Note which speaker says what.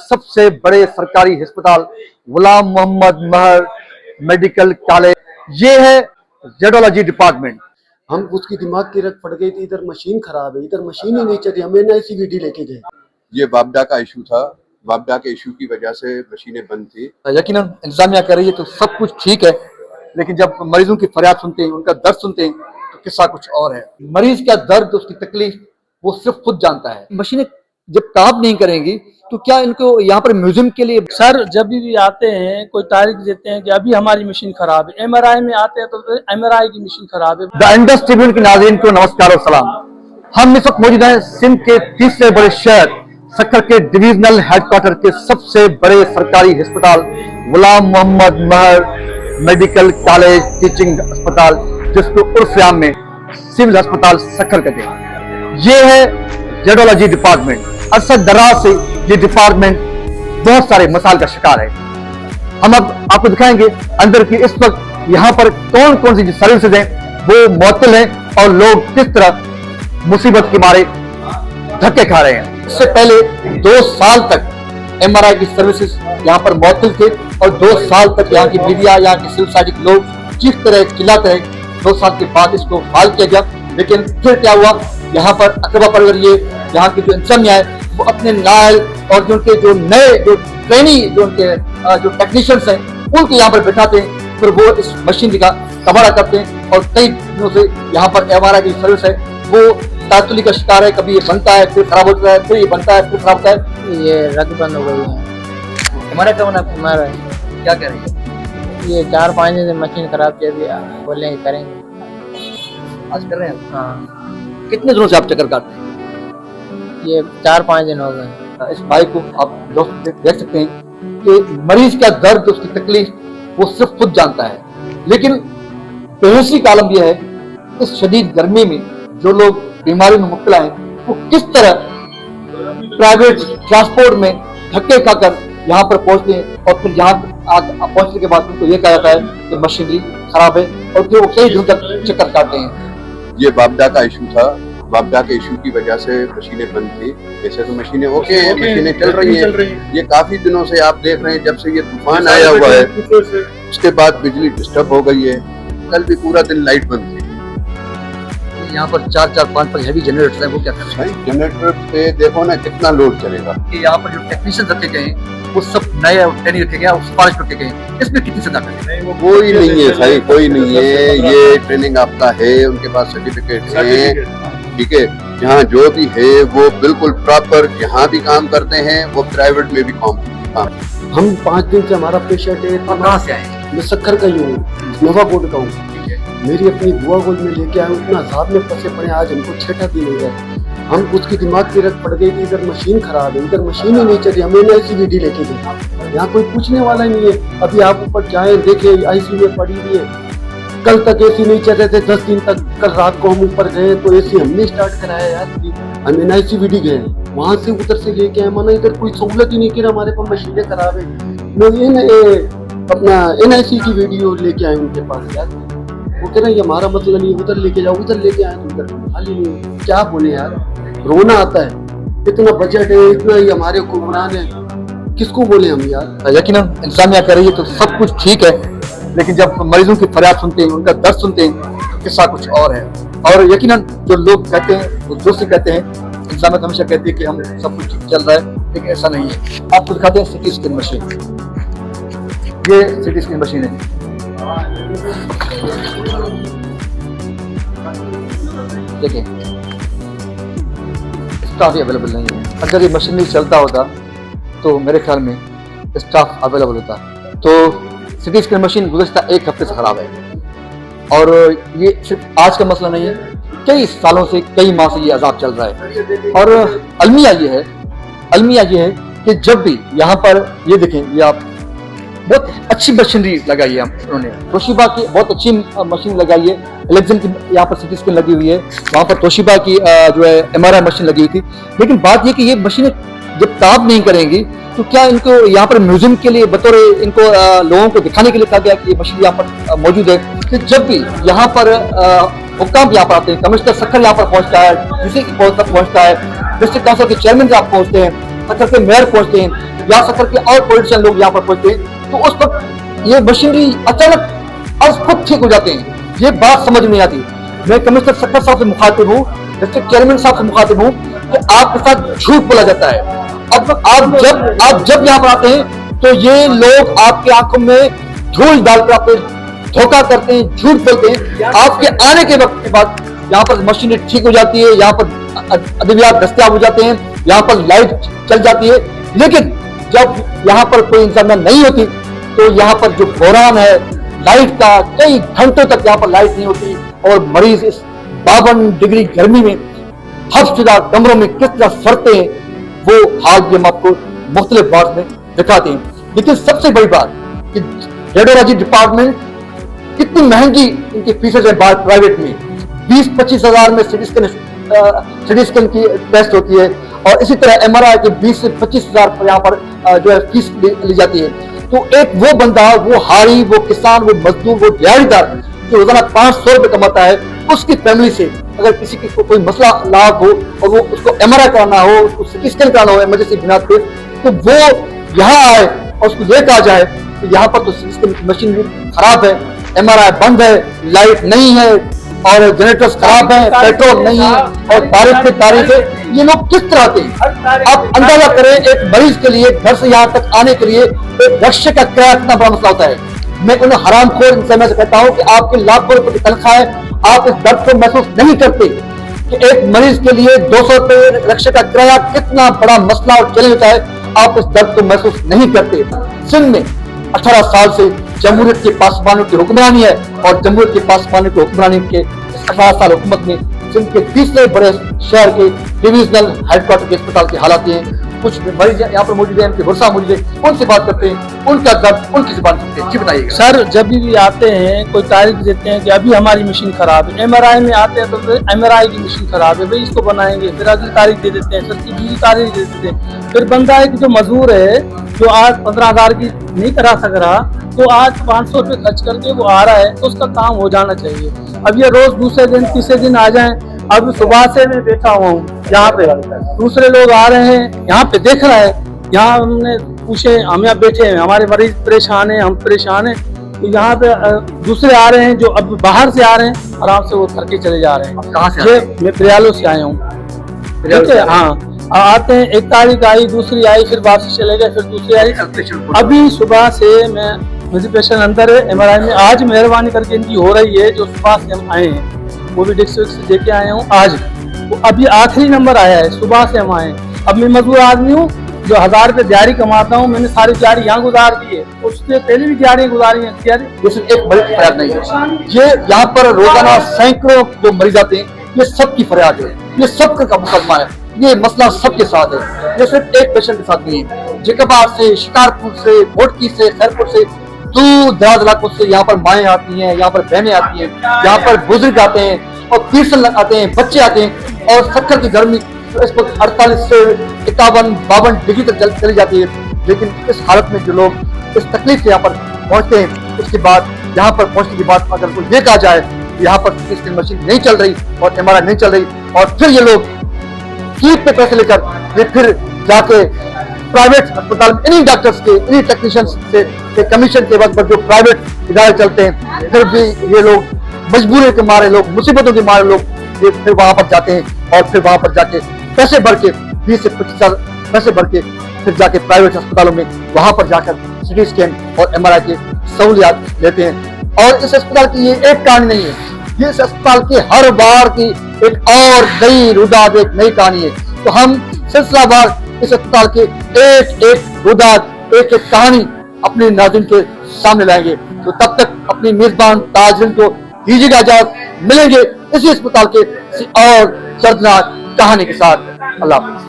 Speaker 1: सबसे बड़े सरकारी अस्पताल गुलाम मोहम्मद महर मेडिकल कॉलेज, ये है रेडियोलॉजी डिपार्टमेंट।
Speaker 2: हम उसकी दिमाग की रख पड़ गई थी, इधर मशीन खराब है, इधर मशीन ही नहीं चली, हमें NICVD लेके गए।
Speaker 3: ये वापडा का इशू था, वापडा के इशू की वजह से मशीनें बंद थी।
Speaker 1: यकीनन इंतजामिया कर रही है तो सब कुछ ठीक है, लेकिन जब मरीजों की फरियाद सुनते हैं, उनका दर्द सुनते हैं तो किस्सा कुछ और है। मरीज का दर्द, उसकी तकलीफ वो सिर्फ खुद जानता है। मशीनें जब काम नहीं करेंगी तो क्या इनको यहाँ पर म्यूजियम के लिए
Speaker 4: सर जब भी आते हैं कोई तारीख देते हैं कि अभी हमारी मशीन खराब है, MRI में आते हैं तो MRI की मशीन खराब है।
Speaker 1: द इंडस ट्रिब्यून के नाज़रीन को नमस्कार और सलाम। हम इस वक्त मौजूद हैं सिंध के तीसरे बड़े शहर सक्खर के डिविजनल हेडक्वार्टर के सबसे बड़े सरकारी अस्पताल गुलाम मोहम्मद महर मेडिकल कॉलेज टीचिंग अस्पताल, जिसको उर्फ आम में सिविल अस्पताल सक्खर कहते हैं। ये है रेडियोलॉजी डिपार्टमेंट। अरसा दराज से ये डिपार्टमेंट बहुत सारे मसाइल का शिकार है। हम अब आपको दिखाएंगे अंदर की इस वक्त यहाँ पर कौन कौन सी सर्विसेज हैं वो मुअत्तल हैं और लोग किस तरह मुसीबत के मारे धक्के खा रहे हैं। इससे पहले 2 साल तक MRI की सर्विसेज यहाँ पर मुअत्तल थे और 2 साल तक यहाँ की मीडिया, यहाँ की सिविल सोसाइटी के लोग चीखते रहे, चिल्लाते रहे। 2 साल के बाद इसको बहाल किया गया, लेकिन फिर क्या हुआ, यहाँ पर अकबा परवर ये यहाँ की जो इंतजामिया है वो अपने नायल और जो उनके जो नए जो ट्रेनी जो उनके जो टेक्नीशियंस हैं उनको यहाँ पर बैठाते हैं, फिर वो इस मशीनरी का तबादला करते हैं और कई दिनों से यहाँ पर MRI की सर्विस है वो तातुली का शिकार है। कभी ये बनता है फिर खराब होता है, फिर ये बनता है फिर खराब होता है।
Speaker 5: ये रद्द बंद हो गई है।
Speaker 1: हमारा क्या होना है?
Speaker 5: हमारा
Speaker 1: क्या कह रही है?
Speaker 5: ये 4-5 दिन से मशीन खराब कर दिया, बोले करेंगे।
Speaker 1: आज कर रहे हैं?
Speaker 5: हाँ,
Speaker 1: कितने दिनों से आप चक्कर काटते हैं?
Speaker 5: ये 4-5 दिन हो गए।
Speaker 1: इस भाई को आप दोस्त देख सकते हैं कि मरीज का दर्द, उसकी तकलीफ वो सिर्फ खुद जानता है। लेकिन बेहोशी का आलम यह है इस शदीद गर्मी में जो लोग बीमारी में मुब्तला हैं वो किस तरह प्राइवेट ट्रांसपोर्ट में धक्के खाकर यहाँ पर पहुंचते हैं और फिर यहाँ पहुंचने के बाद उनको ये कहा जाता है कि मशीनरी खराब है और फिर वो कई दिनों तक चक्कर काटते हैं।
Speaker 3: ये वापडा का इशू था, वापडा के इशू की वजह से मशीनें बंद थी। वैसे तो मशीनें ओके हैं, मशीनें चल रही हैं। ये काफी दिनों से आप देख रहे हैं, जब से ये तूफान आया हुआ है उसके बाद बिजली डिस्टर्ब हो गई है। कल भी पूरा दिन लाइट बंद थी।
Speaker 1: यहाँ पर 4-5 हैवी जनरेटर है, वो क्या कर रहे हैं?
Speaker 3: जनरेटर पे देखो ना कितना लोड चलेगा।
Speaker 1: कि यहाँ पर जो टेक्नीशियन रखे गए हैं वो सब नए ट्रेनिंग रखे गए, सिफारिश रखे गए हैं, इसमें कितनी सदाकत है?
Speaker 3: कोई नहीं है भाई, कोई नहीं है। ये ट्रेनिंग आपका है, उनके पास सर्टिफिकेट है, ठीक है। यहाँ जो भी है वो बिल्कुल प्रॉपर, जहाँ भी काम करते हैं वो प्राइवेट में भी काम।
Speaker 2: हम 5 दिन से हमारा पेशेंट है।
Speaker 1: कहाँ से आए?
Speaker 2: मैं सक्खर का ही हूँ, नोवा बोर्ड का हूँ। मेरी अपनी बुआ गोद में लेके आए, उतना अजाब में फंसे पड़े, आज हमको 6 दिन हो गए। हम उसकी दिमाग की रख पड़ गई थी, इधर मशीन खराब है, इधर मशीन ही नहीं चली, हमें NICVD लेके गए। यहाँ कोई पूछने वाला ही नहीं है। अभी आप ऊपर जाए देखे ICU में पड़ी हुई है। कल तक AC नहीं चल रहे थे, 10 दिन तक। कल रात को हम ऊपर गए तो AC हमने स्टार्ट कराया यार, हम NICVD गए, वहां से उधर से लेके आए। माना इधर कोई सहूलत ही नहीं की, हमारे पास मशीनें खराब है। मैं अपना NICVD लेके आए उनके पास यार, वो कह रहे हैं हमारा मतलब नहीं, उधर लेके जाओ, उधर लेके आए तो उधर खाली नहीं। क्या बोले यार, रोना आता है। इतना बजट है, इतना ही हमारे हुक्मरान है, किसको बोले हम यार?
Speaker 1: यकीनन इंतजामिया कर रही है तो सब कुछ ठीक है, लेकिन जब मरीजों की फरियाद सुनते हैं, उनका दर्द सुनते हैं तो किस्सा कुछ और है। और यकीनन जो लोग कहते हैं वो दोस्त कहते हैं, इंतजामिया हमेशा कहती है कि हम सब कुछ ठीक चल रहा है, लेकिन ऐसा नहीं है। आपको दिखाते हैं CT स्कैन मशीन। ये CT स्कैन मशीन है। देखिए स्टाफ ही अवेलेबल नहीं है। अगर ये मशीन नहीं चलता होता तो मेरे ख्याल में स्टाफ अवेलेबल होता। तो CT स्कैन मशीन गुज़श्ता 1 हफ्ते से खराब है और ये सिर्फ आज का मसला नहीं है, कई सालों से, कई माह से ये अजाब चल रहा है। और अलमिया ये है कि जब भी यहाँ पर ये देखें, ये आप बहुत अच्छी मशीनरी लगाई है उन्होंने। तोशिबा की बहुत अच्छी मशीन लगाई है। एलेक्सन की यहाँ पर CT स्कैन लगी हुई है, वहाँ पर तोशिबा की जो है MRI मशीन लगी हुई थी। लेकिन बात यह कि ये मशीनें जब काम नहीं करेंगी तो क्या इनको यहाँ पर म्यूजियम के लिए बतौर इनको लोगों को दिखाने के लिए कहा गया कि ये मशीन यहाँ पर मौजूद है? कि जब भी यहाँ पर हुक्काम यहाँ पर आते हैं, कमिश्नर सक्खर यहाँ पर पहुँचता है, DC पहुँचता है, डिस्ट्रिक्ट काउंसिल के चेयरमैन आप पहुँचते हैं, सक्कर के मेयर पहुंचते हैं या सक्कर के और पॉलिटिशियन लोग यहाँ पर पहुंचते हैं, तो उस वक्त ये मशीनरी अचानक और खुद ठीक हो जाते हैं। ये बात समझ नहीं आती। मैं कमिश्नर सक्कर साहब से मुखातिब हूँ, डिस्ट्रिक्ट चेयरमैन साहब से मुखातिब हूँ कि आपके साथ झूठ बोला जाता है। अब आप जब यहाँ पर आते हैं तो ये लोग आपकी आंखों में धूल डालकर आपको धोखा करते हैं, झूठ बोलते हैं। आपके आने के वक्त के बाद यहाँ पर मशीनें ठीक हो जाती है, यहाँ पर अद्वियात दस्तयाब हो जाते हैं, यहाँ पर लाइट चल जाती है। लेकिन जब यहाँ पर कोई इंतजाम नहीं होती तो यहाँ पर जो बहरान है लाइट का, कई घंटों तक यहाँ पर लाइट नहीं होती और मरीज इस 52 डिग्री गर्मी में हफ्तेदार कमरों में किस तरह सड़ते हैं, वो हाल भी हम आपको मुख्तलिफ वार्ड में दिखाते हैं। लेकिन सबसे बड़ी बात कि रेडियोलॉजी डिपार्टमेंट कितनी महंगी इनकी फीसेज है प्राइवेट में, 20-25 हजार में सिटी स्कैन की टेस्ट होती है और इसी तरह MRI के 20 से 25 हजार पर यहाँ पर जो है फीस ली जाती है। तो एक वो बंदा, वो हारी, वो किसान, वो मजदूर, वो दिहाड़ीदार जो रोजाना 500 रुपए कमाता है, उसकी फैमिली से अगर किसी की कोई मसला लाभ हो और वो उसको MRI कराना हो, उसको सिटी स्कैन कराना हो इमरजेंसी बिना पे, तो वो यहाँ आए और उसको ये कहा जाए कि यहाँ पर तो सिटी स्कैन मशीन खराब है, MRI बंद है, लाइट नहीं है और जनरेटर्स खराब हैं, पेट्रोल नहीं है और बारिश की तारीख है। ये लोग किस तरह आते हैं? आप अंदाजा करें, एक मरीज के लिए घर से यहाँ तक आने के लिए एक रिक्शे का किराया कितना बड़ा मसला होता है। मैं उन हरामखोर इंसान से कहता हूँ कि आपके लाखों रुपए की तनख्वाह है, आप इस दर्द को महसूस नहीं करते कि एक मरीज के लिए 200 रुपए रिक्शे का किराया कितना बड़ा मसला और चैलेंज होता है। आप इस दर्द को महसूस नहीं करते। सिंध में 18 साल से जमहूरियत के पासबानों की हुक्मरानी है और जमहूरियत के पासबानों की हुक्मरानी के 18 साल हुकूमत में सिंध के तीसरे बड़े शहर के डिविजनल हेडक्वार्टर के अस्पताल के हालात हैं। कुछ मरीज यहाँ पर मौजूद है, उनके वर्षा मौजूद है, उनसे बात करते हैं, उनका दर्द उनकी जुबान सुनते हैं। जी बताइएगा
Speaker 4: सर, जब भी आते हैं कोई तारीख देते हैं कि अभी हमारी मशीन खराब है, MRI में आते हैं तो MRI की मशीन खराब है, भाई इसको बनाएंगे, फिर अगली तारीख दे देते हैं, सस्ती दूसरी तारीख दे देते हैं। फिर बंदा एक जो मजदूर है जो आज 15,000 की नहीं करा सक रहा, तो आज 500 रुपये खर्च करके वो आ रहा है तो उसका काम हो जाना चाहिए। अब ये रोज दूसरे दिन तीसरे दिन आ जाएं। अब सुबह से मैं बैठा हुआ हूँ यहाँ पे, दूसरे लोग आ रहे हैं यहाँ पे, देख रहा है, यहाँ हमने पूछे, हम यहाँ बैठे हैं, हमारे मरीज परेशान हैं, हम परेशान हैं, तो यहाँ पे दूसरे आ रहे हैं जो अब बाहर से आ रहे हैं, आराम से वो करके चले जा रहे हैं।
Speaker 1: कहाँ से?
Speaker 4: मैं प्रियालो से आया हूँ। ठीक है, हाँ, आते हैं, एक तारीख आई, दूसरी आई, फिर वापस चले गए, फिर दूसरी आई। अभी सुबह से मुझे पेशेंट अंदर है MRI में, आज मेहरबानी करके इनकी हो रही है, जो सुबह से हम आए हैं वो भी डिस्ट्रिक्ट से देके आए हूँ आज, तो अभी आखिरी नंबर आया है, सुबह से हम आए हैं। अब मैं मजदूर आदमी हूँ जो 1000 रुपये दिहाड़ी कमाता हूँ, मैंने सारी दिहाड़ी यहाँ गुजार दी है, उससे पहले भी दिहाड़ी गुजारी है।
Speaker 1: ये सिर्फ एक मरीज की फरियाद नहीं है, ये यहाँ पर रोजाना सैकड़ों जो मरीज आते हैं, ये सबकी फरियाद है, ये सबका मुकदमा है, ये मसला सबके साथ है, ये सिर्फ एक पेशेंट के साथ नहीं है। जैकबाद से, शिकारपुर से, भोटकी से, खैरपुर से, दूर दराज इलाकों से यहाँ पर माएँ आती हैं, यहाँ पर बहनें आती हैं, यहाँ पर बुजुर्ग आते हैं और तीर्सन आते हैं, बच्चे आते हैं और सक्कर की गर्मी इस वक्त 48 से 51-52 डिग्री तक चली जाती है। लेकिन इस हालत में जो लोग इस तकलीफ से यहाँ पर पहुँचते हैं, उसके बाद यहाँ पर पहुँचने के बाद अगर कोई ये कहा जाए कि यहाँ पर सिटी स्कैन मशीन नहीं चल रही और MRI नहीं चल रही, और फिर ये लोग फीस पे पैसे लेकर ये फिर जाके प्राइवेट अस्पताल में इन्हीं डॉक्टर्स के, इन्हीं टेक्नीशियंस से कमीशन के वक्त पर जो प्राइवेट इदारे चलते हैं, फिर भी ये लोग मजबूरी के मारे, लोग मुसीबतों के मारे लोग ये फिर वहां पर जाते हैं और फिर वहां पर जाके पैसे भर के 20 से 25 पैसे भर के फिर जाके प्राइवेट अस्पतालों में वहां पर जाकर सिटी स्कैन और MRI की सहूलियात लेते हैं। और इस अस्पताल की ये एक कहानी नहीं है, ये इस अस्पताल की हर बार की एक और नई रुदाद, एक नई कहानी है। तो हम सिलसिलावार इस अस्पताल के एक रुदाद, एक कहानी अपने नाज़रीन के सामने लाएंगे। तो तब तक अपनी मेजबान ताजरीन को दीजिएगा इजाजत, मिलेंगे इसी अस्पताल के किसी और दर्दनाक कहानी के साथ। अल्लाह हाफ़िज़।